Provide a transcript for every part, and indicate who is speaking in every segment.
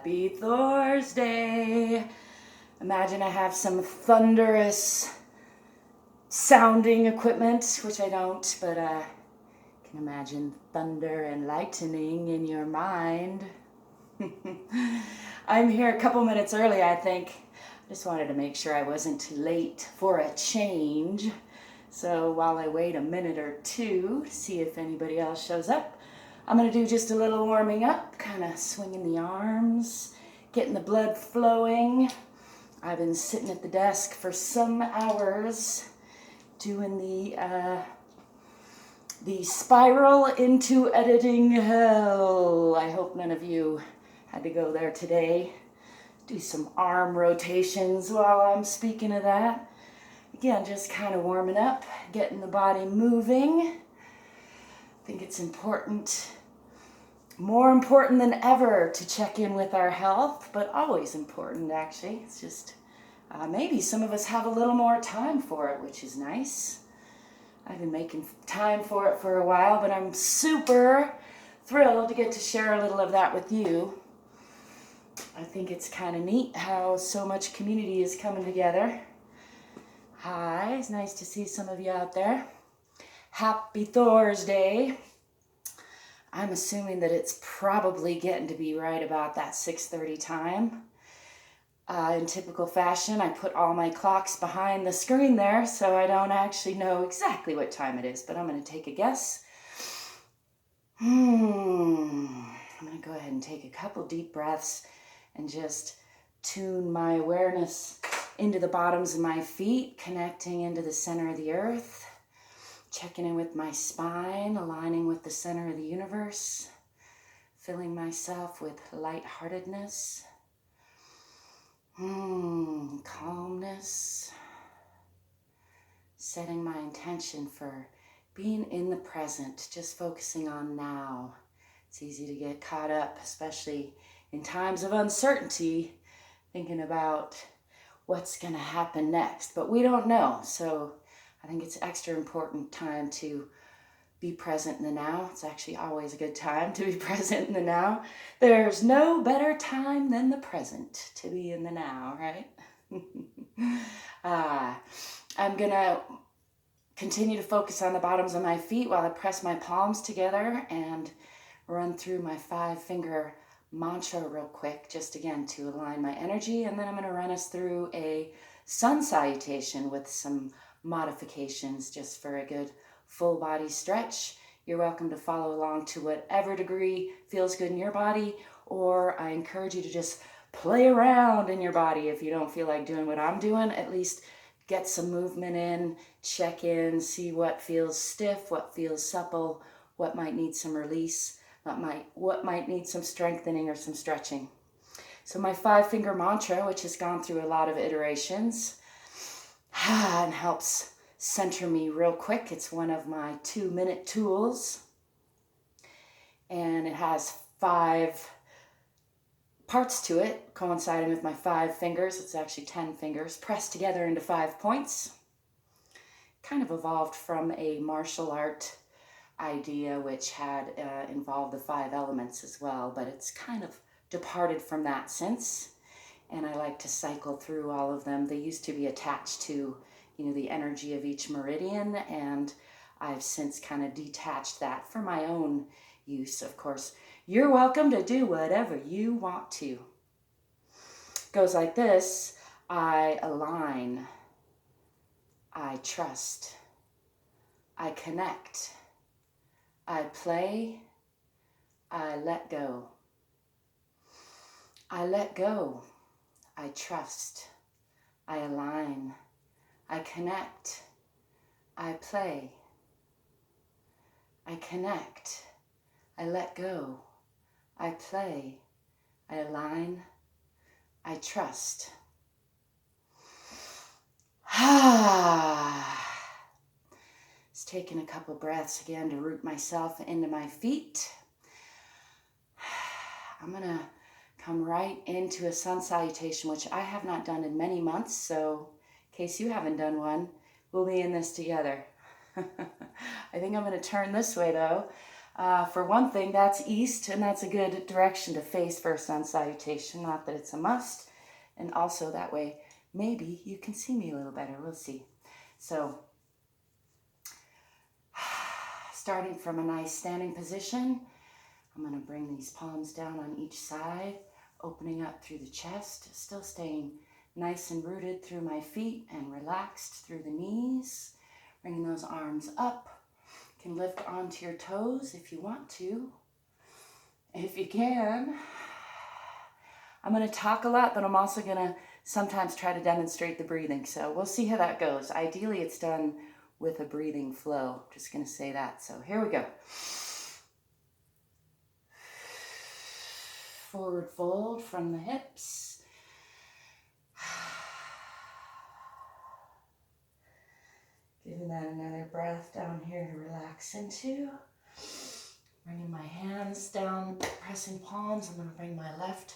Speaker 1: Happy Thorsday. Imagine I have some thunderous sounding equipment, which I don't, but I can imagine thunder and lightning in your mind. I'm here a couple minutes early, I think. I just wanted to make sure I wasn't late for a change. So while I wait a minute or two to see if anybody else shows up, I'm going to do just a little warming up, kind of swinging the arms, getting the blood flowing. I've been sitting at the desk for some hours doing the spiral into editing hell. I hope none of you had to go there today. Do some arm rotations while I'm speaking of that. Again, just kind of warming up, getting the body moving. I think it's important, more important than ever, to check in with our health, but always important, actually. It's just maybe some of us have a little more time for it, which is nice. I've been making time for it for a while, but I'm super thrilled to get to share a little of that with you. I think it's kind of neat how so much community is coming together. Hi, it's nice to see some of you out there. Happy Thorsday. I'm assuming that it's probably getting to be right about that 6:30 time. In typical fashion, I put all my clocks behind the screen there, so I don't actually know exactly what time it is, but I'm going to take a guess. I'm going to go ahead and take a couple deep breaths and just tune my awareness into the bottoms of my feet, connecting into the center of the earth. Checking in with my spine, aligning with the center of the universe, filling myself with lightheartedness, calmness, setting my intention for being in the present, just focusing on now. It's easy to get caught up, especially in times of uncertainty, thinking about what's going to happen next, but we don't know, so I think it's extra important time to be present in the now. It's actually always a good time to be present in the now. There's no better time than the present to be in the now, right? I'm going to continue to focus on the bottoms of my feet while I press my palms together and run through my 5-finger mantra real quick, just again to align my energy. And then I'm going to run us through a sun salutation with some modifications just for a good full body stretch. You're welcome to follow along to whatever degree feels good in your body, or I encourage you to just play around in your body if you don't feel like doing what I'm doing. At least get some movement in, check in, see what feels stiff, what feels supple, what might need some release, what might need some strengthening or some stretching. So my 5-finger mantra, which has gone through a lot of iterations, and helps center me real quick. It's one of my 2-minute tools. And it has 5 parts to it, coinciding with my 5 fingers. It's actually 10 fingers pressed together into 5 points. Kind of evolved from a martial art idea, which had involved the 5 elements as well, but it's kind of departed from that since. And I like to cycle through all of them. They used to be attached to, the energy of each meridian, and I've since kind of detached that for my own use. Of course, you're welcome to do whatever you want to. Goes like this: I align, I trust, I connect, I play, I let go. I let go. I trust, I align, I connect, I play, I connect, I let go, I play, I align, I trust. Just taking a couple breaths again to root myself into my feet. I'm going to come right into a sun salutation, which I have not done in many months, so in case you haven't done one, we'll be in this together. I think I'm going to turn this way, though. For one thing, that's east, and that's a good direction to face for a sun salutation. Not that it's a must. And also that way, maybe you can see me a little better. We'll see. So, starting from a nice standing position, I'm going to bring these palms down on each side, opening up through the chest, still staying nice and rooted through my feet and relaxed through the knees. Bringing those arms up. You can lift onto your toes if you want to. If you can. I'm going to talk a lot, but I'm also going to sometimes try to demonstrate the breathing. So we'll see how that goes. Ideally, it's done with a breathing flow. Just going to say that. So here we go. Forward fold from the hips. Giving that another breath down here to relax into. Bringing my hands down, pressing palms. I'm going to bring my left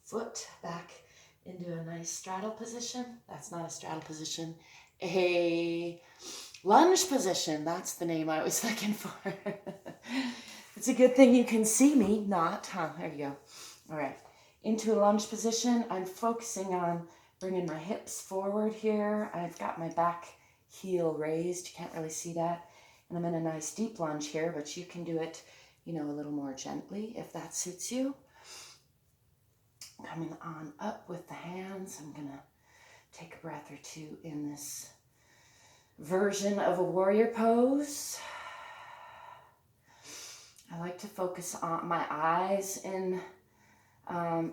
Speaker 1: foot back into a nice straddle position. That's not a straddle position. A lunge position. That's the name I was looking for. It's a good thing you can see me, not, huh? There you go. All right. Into a lunge position. I'm focusing on bringing my hips forward here. I've got my back heel raised. You can't really see that. And I'm in a nice deep lunge here, but you can do it, a little more gently if that suits you. Coming on up with the hands. I'm going to take a breath or two in this version of a warrior pose. I like to focus on my eyes in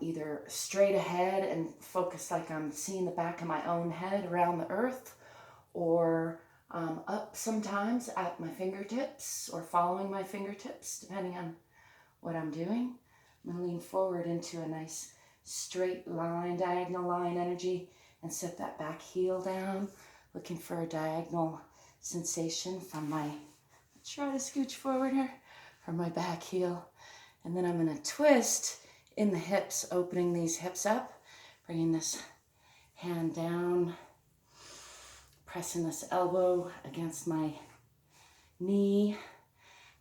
Speaker 1: either straight ahead and focus like I'm seeing the back of my own head around the earth, or up sometimes at my fingertips or following my fingertips, depending on what I'm doing. I'm going to lean forward into a nice straight line, diagonal line energy, and set that back heel down, looking for a diagonal sensation from my, try to scooch forward here, from my back heel. And then I'm going to twist in the hips, opening these hips up, bringing this hand down, pressing this elbow against my knee.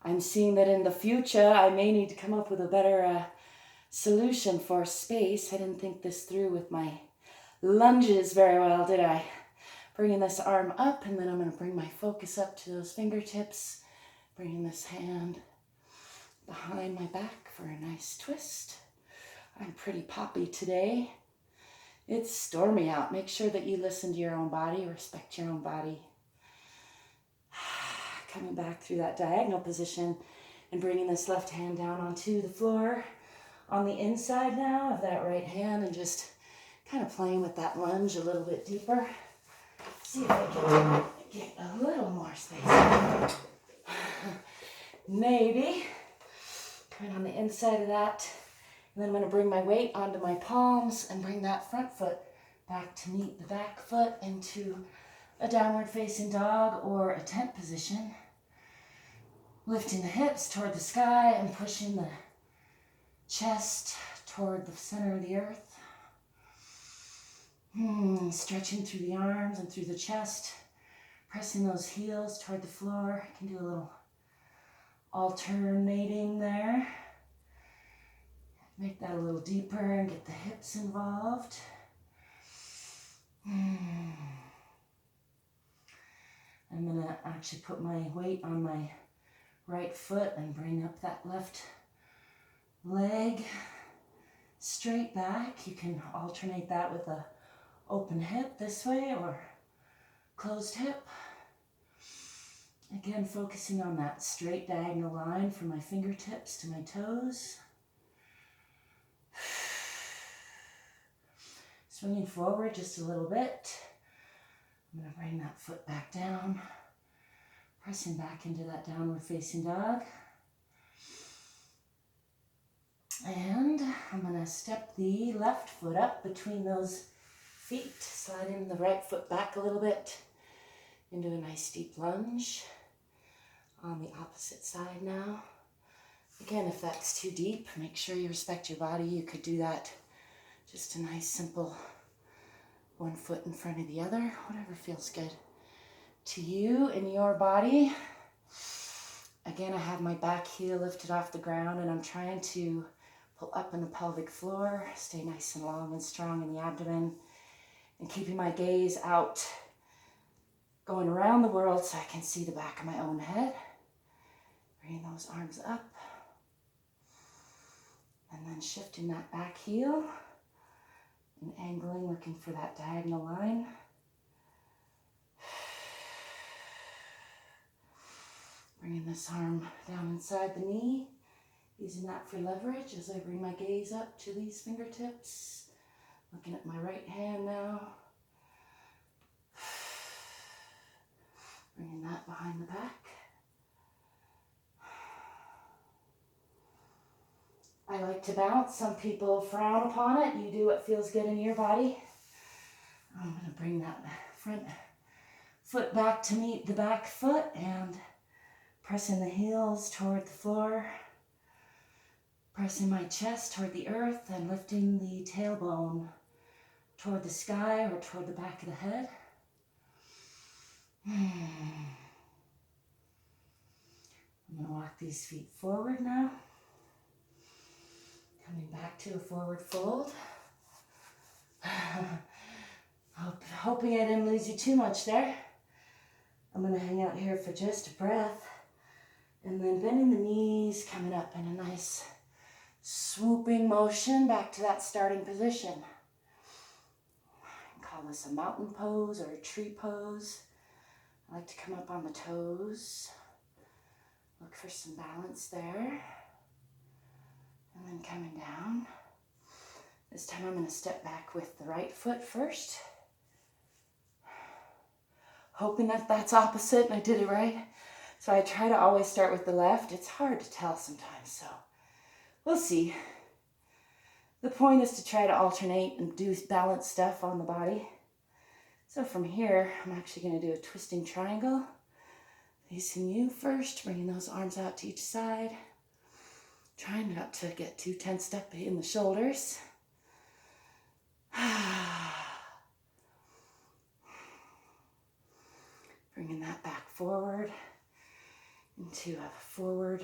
Speaker 1: I'm seeing that in the future, I may need to come up with a better solution for space. I didn't think this through with my lunges very well, did I? Bringing this arm up, and then I'm going to bring my focus up to those fingertips, bringing this hand behind my back for a nice twist. I'm pretty poppy today. It's stormy out. Make sure that you listen to your own body, respect your own body. Coming back through that diagonal position and bringing this left hand down onto the floor on the inside now of that right hand, and just kind of playing with that lunge a little bit deeper. See if I can get a little more space. Maybe. Right on the inside of that. And then I'm going to bring my weight onto my palms and bring that front foot back to meet the back foot into a downward facing dog or a tent position. Lifting the hips toward the sky and pushing the chest toward the center of the earth. Stretching through the arms and through the chest. Pressing those heels toward the floor. You can do a little alternating there. Make that a little deeper and get the hips involved. I'm going to actually put my weight on my right foot and bring up that left leg straight back. You can alternate that with a open hip this way or closed hip. Again, focusing on that straight diagonal line from my fingertips to my toes. Swinging forward just a little bit. I'm going to bring that foot back down. Pressing back into that downward facing dog. And I'm going to step the left foot up between those feet. Sliding the right foot back a little bit into a nice deep lunge. On the opposite side now. Again, if that's too deep, make sure you respect your body. You could do that just a nice simple one foot in front of the other, whatever feels good to you in your body. Again, I have my back heel lifted off the ground and I'm trying to pull up in the pelvic floor, stay nice and long and strong in the abdomen, and keeping my gaze out, going around the world so I can see the back of my own head. Bringing those arms up. And then shifting that back heel and angling, looking for that diagonal line. Bringing this arm down inside the knee, using that for leverage as I bring my gaze up to these fingertips. Looking at my right hand now. Bringing that behind the back. I like to bounce. Some people frown upon it. You do what feels good in your body. I'm going to bring that front foot back to meet the back foot and pressing the heels toward the floor. Pressing my chest toward the earth and lifting the tailbone toward the sky or toward the back of the head. I'm going to walk these feet forward now. Coming back to a forward fold. Hoping I didn't lose you too much there. I'm going to hang out here for just a breath. And then bending the knees, coming up in a nice swooping motion back to that starting position. I can call this a mountain pose or a tree pose. I like to come up on the toes. Look for some balance there. And then coming down. This time I'm going to step back with the right foot first. Hoping that that's opposite and I did it right. So I try to always start with the left. It's hard to tell sometimes, so we'll see. The point is to try to alternate and do balance stuff on the body. So from here, I'm actually going to do a twisting triangle. Facing you first, bringing those arms out to each side. Trying not to get too tensed up in the shoulders. Bringing that back forward into a forward.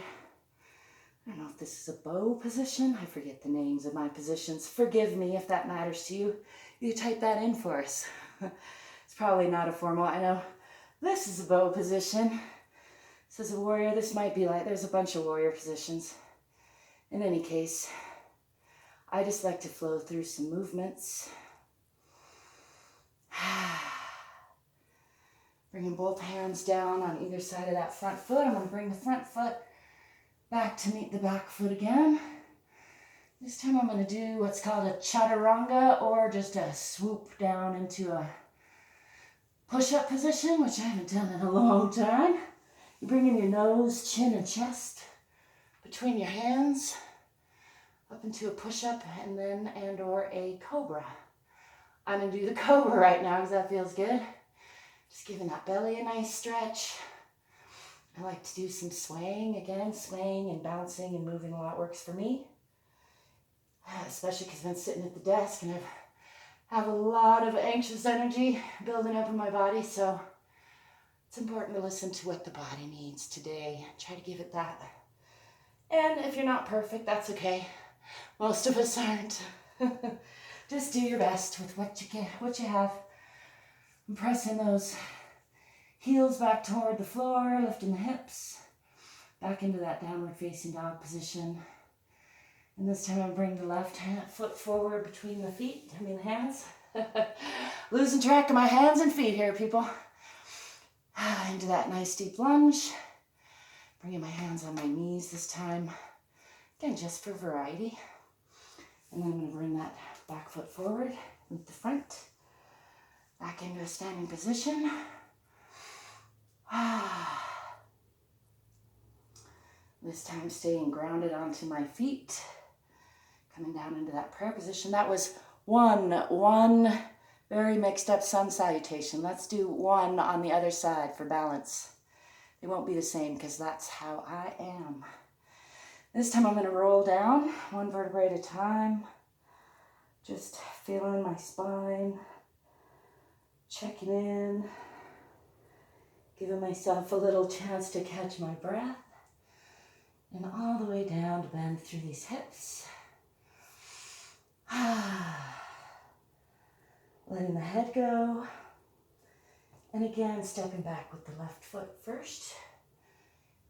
Speaker 1: I don't know if this is a bow position. I forget the names of my positions. Forgive me if that matters to you. You type that in for us. It's probably not a formal. I know this is a bow position. This is a warrior. This might be like, there's a bunch of warrior positions. In any case, I just like to flow through some movements. Bringing both hands down on either side of that front foot. I'm going to bring the front foot back to meet the back foot again. This time I'm going to do what's called a chaturanga, or just a swoop down into a push-up position, which I haven't done in a long time. You bring in your nose, chin, and chest between your hands up into a push-up and or a cobra. I'm going to do the cobra right now because that feels good. Just giving that belly a nice stretch. I like to do some swaying again. Swaying and bouncing and moving a lot works for me. Especially because I've been sitting at the desk and I have a lot of anxious energy building up in my body. So it's important to listen to what the body needs today. Try to give it that. And if you're not perfect, that's okay. Most of us aren't. Just do your best with what you can, what you have. I'm pressing those heels back toward the floor, lifting the hips back into that downward facing dog position. And this time I bring the left foot forward between the feet, the hands. Losing track of my hands and feet here, people. Into that nice deep lunge. Bringing my hands on my knees this time. Again, just for variety. And then I'm going to bring that back foot forward with the front. Back into a standing position. This time staying grounded onto my feet. Coming down into that prayer position. That was one very mixed up sun salutation. Let's do one on the other side for balance. It won't be the same because that's how I am. This time I'm going to roll down one vertebrae at a time. Just feeling my spine. Checking in. Giving myself a little chance to catch my breath. to bend through these hips. Letting the head go. And again, stepping back with the left foot first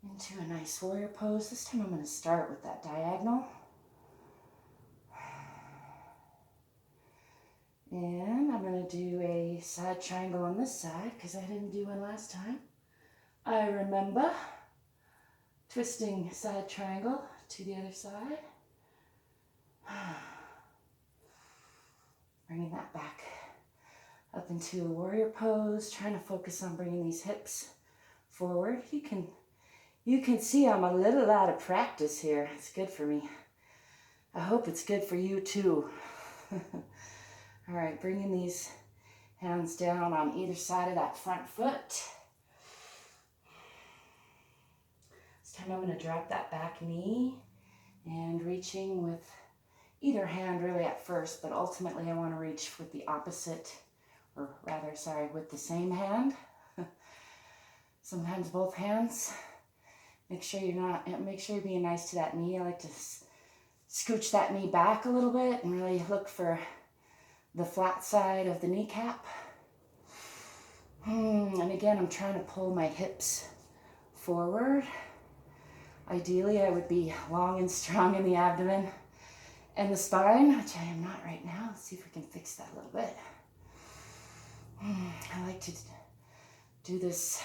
Speaker 1: into a nice warrior pose. This time I'm going to start with that diagonal. And I'm going to do a side triangle on this side because I didn't do one last time. I remember twisting side triangle to the other side. Bringing that back up into a warrior pose, trying to focus on bringing these hips forward. You can see I'm a little out of practice here. It's good for me. I hope it's good for you too. All right, bringing these hands down on either side of that front foot. This time I'm going to drop that back knee and reaching with either hand really at first, but ultimately I want to reach with the opposite, or rather, sorry, with the same hand. Sometimes both hands. Make sure you're being nice to that knee. I like to scooch that knee back a little bit and really look for the flat side of the kneecap. And again, I'm trying to pull my hips forward. Ideally, I would be long and strong in the abdomen and the spine, which I am not right now. Let's see if we can fix that a little bit. I like to do this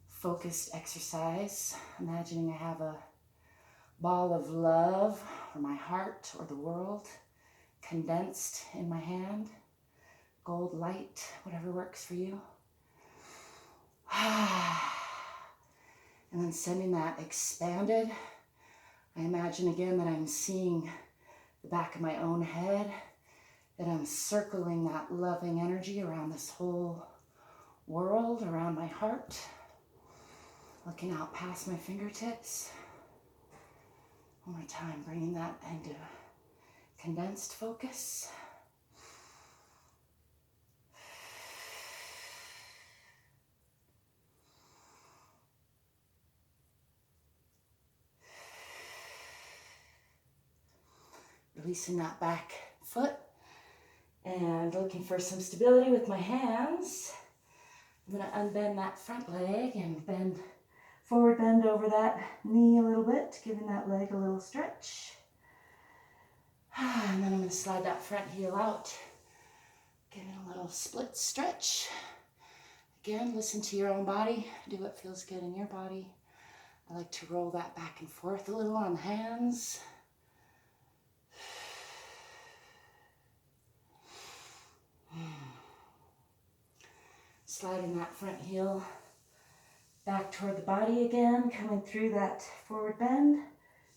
Speaker 1: focused exercise, imagining I have a ball of love, or my heart, or the world, condensed in my hand. Gold light, whatever works for you. And then sending that expanded. I imagine again that I'm seeing the back of my own head, that I'm circling that loving energy around this whole world, around my heart, looking out past my fingertips. One more time, bringing that into condensed focus. Releasing that back foot and looking for some stability with my hands. I'm going to unbend that front leg and forward bend over that knee a little bit, giving that leg a little stretch. And then I'm going to slide that front heel out, give it a little split stretch. Again, listen to your own body. Do what feels good in your body. I like to roll that back and forth a little on the hands. Sliding that front heel back toward the body again, coming through that forward bend,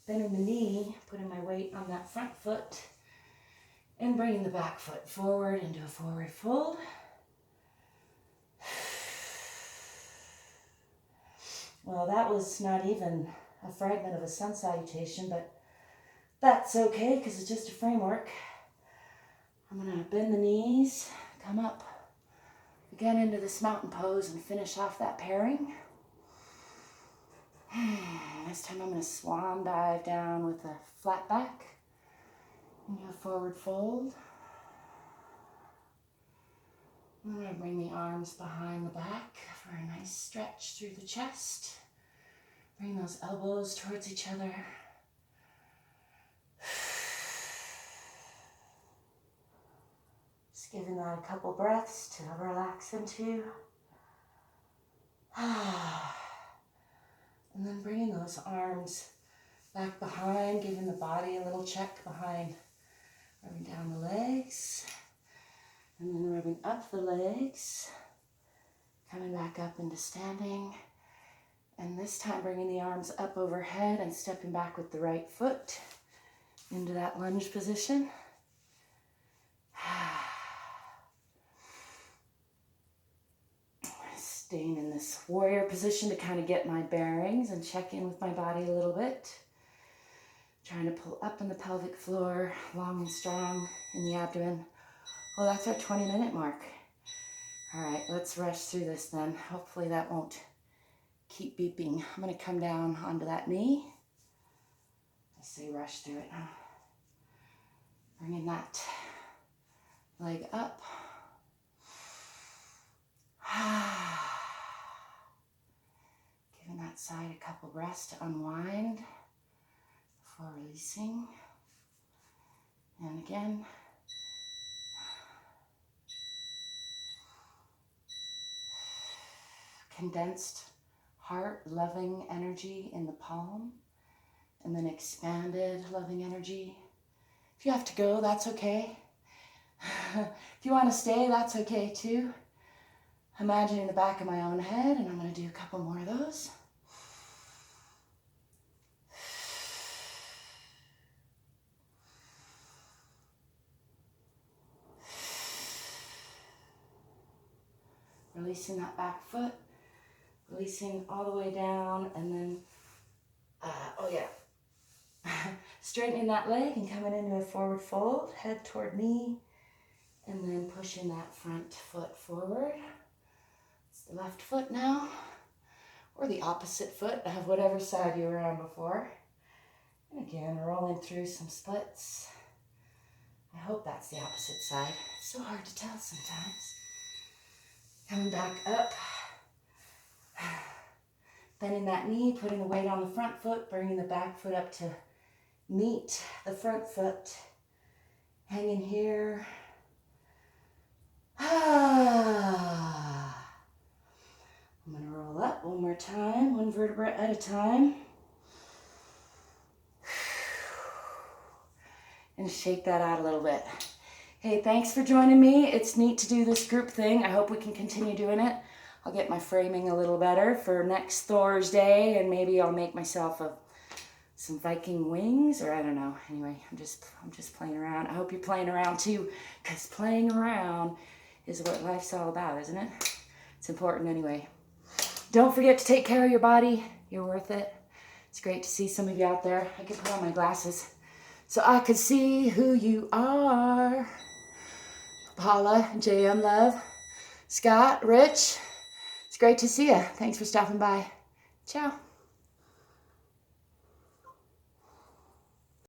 Speaker 1: bending the knee, putting my weight on that front foot, and bringing the back foot forward into a forward fold. Well, that was not even a fragment of a sun salutation, but that's okay because it's just a framework. I'm going to bend the knees, come up again into this mountain pose and finish off that pairing. This time I'm going to swan dive down with a flat back into a forward fold. I'm going to bring the arms behind the back for a nice stretch through the chest. Bring those elbows towards each other. Just giving that a couple breaths to relax into. And then bringing those arms back behind, giving the body a little check behind, rubbing down the legs, and then rubbing up the legs, coming back up into standing, and this time bringing the arms up overhead and stepping back with the right foot into that lunge position. Staying in this warrior position to kind of get my bearings and check in with my body a little bit. Trying to pull up in the pelvic floor, long and strong in the abdomen. Well, that's our 20-minute mark. All right, let's rush through this then. Hopefully that won't keep beeping. I'm going to come down onto that knee. Let's say rush through it. Bringing that leg up. Giving that side a couple breaths to unwind before releasing. And again. Condensed heart, loving energy in the palm, and then expanded loving energy. If you have to go, that's okay. If you want to stay, that's okay too. Imagining the back of my own head, and I'm going to do a couple more of those. Releasing that back foot. Releasing all the way down, and then, straightening that leg and coming into a forward fold, head toward knee, and then pushing that front foot forward. It's the left foot now, or the opposite foot of whatever side you were on before. And again, rolling through some splits. I hope that's the opposite side. It's so hard to tell sometimes. Coming back up. Bending that knee, putting the weight on the front foot, bringing the back foot up to meet the front foot. Hanging here. I'm going to roll up one more time, one vertebra at a time. And shake that out a little bit. Hey, thanks for joining me. It's neat to do this group thing. I hope we can continue doing it. I'll get my framing a little better for next Thorsday, and maybe I'll make myself some Viking wings, or I don't know. Anyway, I'm just playing around. I hope you're playing around too, because playing around is what life's all about, isn't it? It's important anyway. Don't forget to take care of your body. You're worth it. It's great to see some of you out there. I could put on my glasses so I could see who you are. Paula, JM Love, Scott, Rich. It's great to see you. Thanks for stopping by. Ciao.